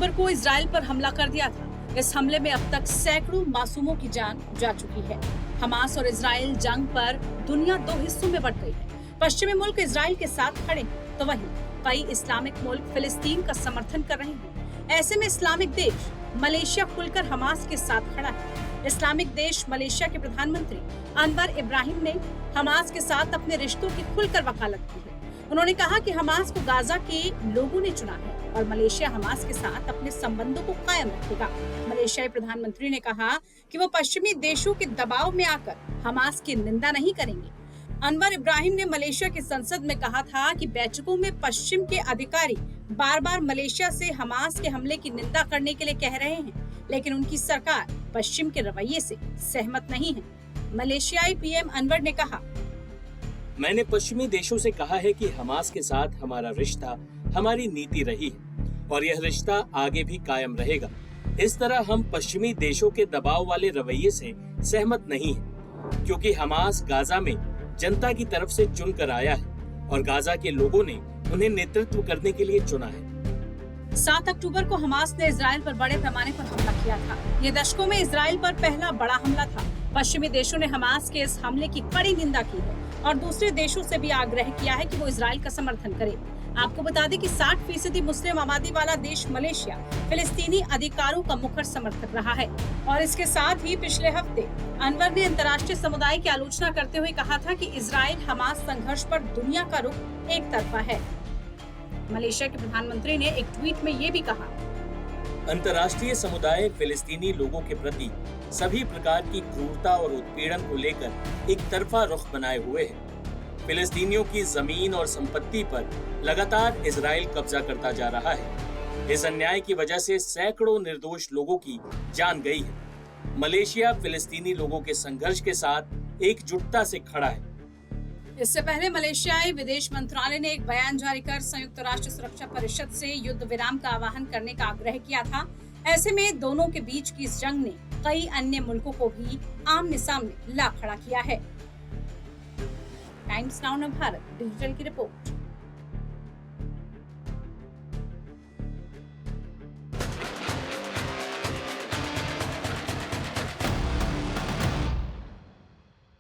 अक्टूबर को इजराइल पर हमला कर दिया था। इस हमले में अब तक सैकड़ों मासूमों की जान जा चुकी है। हमास और इजराइल जंग पर दुनिया दो हिस्सों में बंट गई है। पश्चिमी मुल्क इजराइल के साथ खड़े हैं, तो वहीं कई इस्लामिक मुल्क फिलिस्तीन का समर्थन कर रहे हैं। ऐसे में इस्लामिक देश मलेशिया खुलकर हमास के साथ खड़ा है। इस्लामिक देश मलेशिया के प्रधानमंत्री अनवर इब्राहिम ने हमास के साथ अपने रिश्तों की खुलकर वकालत की है। उन्होंने कहा कि हमास को गाजा के लोगों ने चुना है और मलेशिया हमास के साथ अपने संबंधों को कायम रखेगा। मलेशियाई प्रधानमंत्री ने कहा कि वो पश्चिमी देशों के दबाव में आकर हमास की निंदा नहीं करेंगे। अनवर इब्राहिम ने मलेशिया की संसद में कहा था कि बैठकों में पश्चिम के अधिकारी बार बार मलेशिया से हमास के हमले की निंदा करने के लिए कह रहे हैं, लेकिन उनकी सरकार पश्चिम के रवैये से सहमत नहीं है। मलेशियाई पीएम अनवर ने कहा, मैंने पश्चिमी देशों से कहा है कि हमास के साथ हमारा रिश्ता हमारी नीति रही है और यह रिश्ता आगे भी कायम रहेगा। इस तरह हम पश्चिमी देशों के दबाव वाले रवैये से सहमत नहीं हैं, क्योंकि हमास गाजा में जनता की तरफ से चुनकर आया है और गाजा के लोगों ने उन्हें नेतृत्व करने के लिए चुना है। 7 अक्टूबर को हमास ने इजराइल पर बड़े पैमाने पर हमला किया था। ये दशकों में इजराइल पर पहला बड़ा हमला था। पश्चिमी देशों ने हमास के इस हमले की कड़ी निंदा की है और दूसरे देशों से भी आग्रह किया है कि वो इजराइल का समर्थन करे। आपको बता दें कि 60% मुस्लिम आबादी वाला देश मलेशिया फिलिस्तीनी अधिकारों का मुखर समर्थक रहा है और इसके साथ ही पिछले हफ्ते अनवर ने अंतर्राष्ट्रीय समुदाय की आलोचना करते हुए कहा था कि इजराइल हमास संघर्ष पर दुनिया का रुख एक तरफा है। मलेशिया के प्रधानमंत्री ने एक ट्वीट में ये भी कहा, अंतर्राष्ट्रीय समुदाय फिलिस्तीनी लोगों के प्रति सभी प्रकार की क्रूरता और उत्पीड़न को लेकर एक तरफा रुख बनाए हुए है। फिलिस्तीनियों की जमीन और संपत्ति पर लगातार इजराइल कब्जा करता जा रहा है। इस अन्याय की वजह से सैकड़ों निर्दोष लोगों की जान गई है। मलेशिया फिलिस्तीनी लोगों के संघर्ष के साथ एकजुटता से खड़ा है। इससे पहले मलेशियाई विदेश मंत्रालय ने एक बयान जारी कर संयुक्त राष्ट्र सुरक्षा परिषद से युद्ध विराम का आह्वान करने का आग्रह किया था। ऐसे में दोनों के बीच की इस जंग ने कई अन्य मुल्कों को भी आमने सामने ला खड़ा किया है। टाइम्स नाउ भारत डिजिटल की रिपोर्ट।